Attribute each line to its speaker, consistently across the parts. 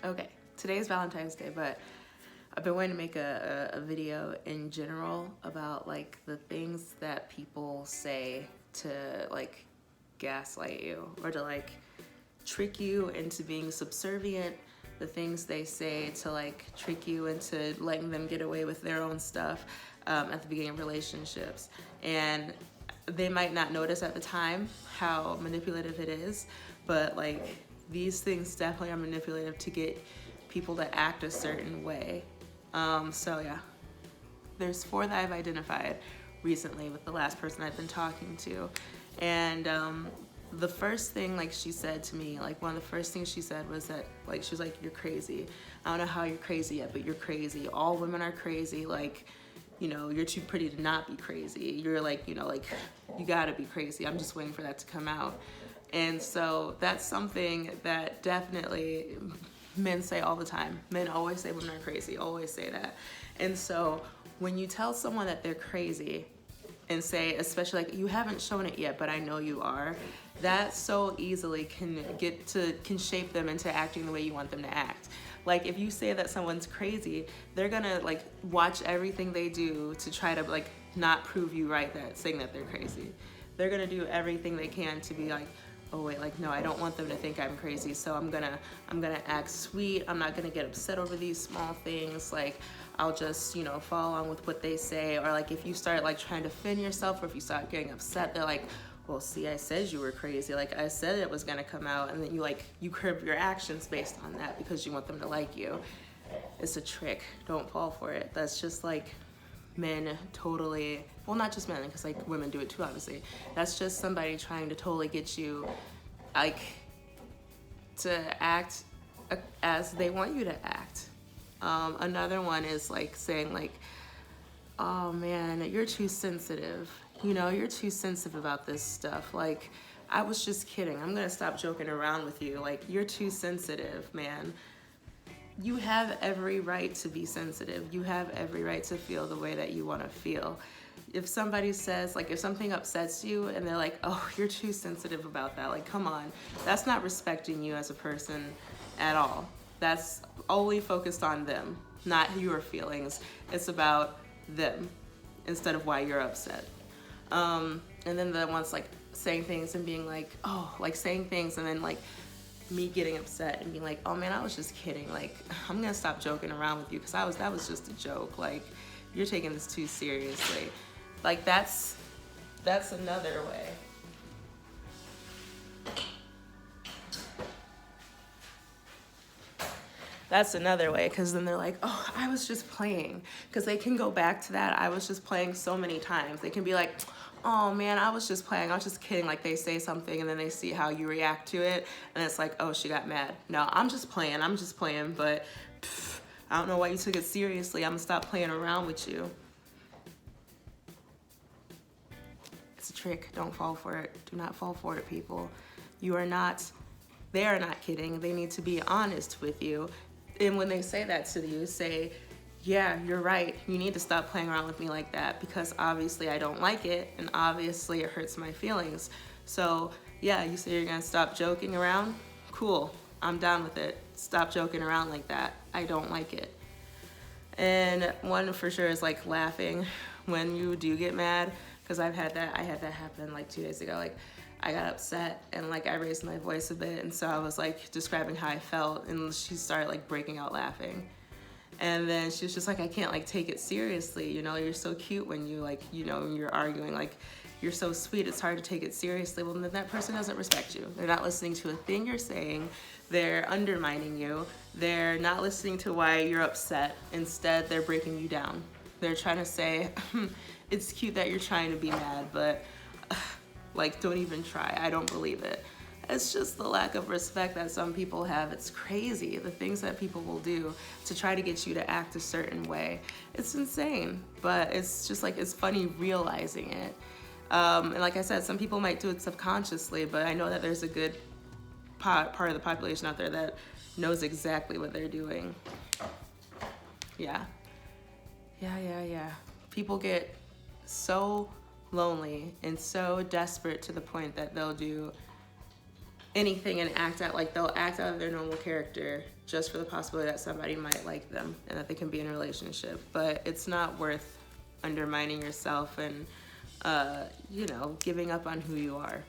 Speaker 1: Okay, today's Valentine's Day, but I've been wanting to make a video in general about like the things that people say to like gaslight you or to like trick you into being subservient, the things they say to like trick you into letting them get away with their own stuff at the beginning of relationships. And they might not notice at the time how manipulative it is, but like these things definitely are manipulative to get people to act a certain way. So yeah, there's 4 that I've identified recently with the last person I've been talking to. And the first thing like she said to me, like one of the first things she said was that like she was like, "You're crazy. I don't know how you're crazy yet, but you're crazy. All women are crazy. Like, you know, you're too pretty to not be crazy. You're like, you know, like you gotta be crazy. I'm just waiting for that to come out." And so that's something that definitely men say all the time. Men always say women are crazy, always say that. And so when you tell someone that they're crazy and say, especially like, "You haven't shown it yet, but I know you are," that so easily can shape them into acting the way you want them to act. Like if you say that someone's crazy, they're gonna like watch everything they do to try to like not prove you right that saying that they're crazy. They're gonna do everything they can to be like, "Oh wait, like no, I don't want them to think I'm crazy, so I'm gonna act sweet. I'm not gonna get upset over these small things. Like I'll just, you know, follow along with what they say." Or like if you start like trying to defend yourself, or if you start getting upset, they're like, "Well, see, I said you were crazy. Like I said it was gonna come out," and then you curb your actions based on that because you want them to like you. It's a trick. Don't fall for it. That's just like men totally, well, not just men, because like women do it too, obviously. That's just somebody trying to totally get you like to act as they want you to act. Another one is like saying like, "Oh man, you're too sensitive. You know, you're too sensitive about this stuff. Like, I was just kidding. I'm gonna stop joking around with you. Like, you're too sensitive, man." You have every right to be sensitive. You have every right to feel the way that you want to feel. If somebody says, like, if something upsets you and they're like, "Oh, you're too sensitive about that," like, come on. That's not respecting you as a person at all. That's only focused on them, not your feelings. It's about them instead of why you're upset. And then the ones like saying things and being like, oh, like saying things and then like me getting upset and being like, "Oh man, I was just kidding. Like, I'm gonna stop joking around with you because that was just a joke. Like, you're taking this too seriously." Like that's another way. That's another way, because then they're like, "Oh, I was just playing." Because they can go back to that "I was just playing" so many times. They can be like, "Oh man, I was just playing. I was just kidding." Like they say something and then they see how you react to it. And it's like, "Oh, she got mad. No, I'm just playing. But I don't know why you took it seriously. I'm gonna stop playing around with you." It's a trick. Don't fall for it. Do not fall for it, people. They are not kidding. They need to be honest with you. And when they say that to you, say, "Yeah, you're right. You need to stop playing around with me like that because obviously I don't like it and obviously it hurts my feelings. So yeah, you say you're gonna stop joking around? Cool, I'm down with it. Stop joking around like that. I don't like it." And one for sure is like laughing when you do get mad, because I had that happen like 2 days ago. Like I got upset and like I raised my voice a bit, and so I was like describing how I felt and she started like breaking out laughing. And then she was just like, "I can't like take it seriously. You know, you're so cute when you like, you know, when you're arguing, like you're so sweet. It's hard to take it seriously." Well, then that person doesn't respect you. They're not listening to a thing you're saying. They're undermining you. They're not listening to why you're upset. Instead, they're breaking you down. They're trying to say, "It's cute that you're trying to be mad, but like, don't even try. I don't believe it." It's just the lack of respect that some people have. It's crazy, the things that people will do to try to get you to act a certain way. It's insane, but it's just like, it's funny realizing it. And like I said, some people might do it subconsciously, but I know that there's a good part of the population out there that knows exactly what they're doing. Yeah. People get so lonely and so desperate to the point that they'll do anything and they'll act out of their normal character just for the possibility that somebody might like them and that they can be in a relationship. But it's not worth undermining yourself and, you know, giving up on who you are.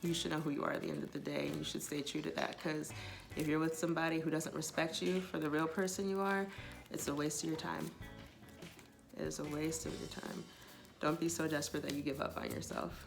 Speaker 1: You should know who you are at the end of the day, and you should stay true to that, because if you're with somebody who doesn't respect you for the real person you are, it's a waste of your time. It is a waste of your time. Don't be so desperate that you give up on yourself.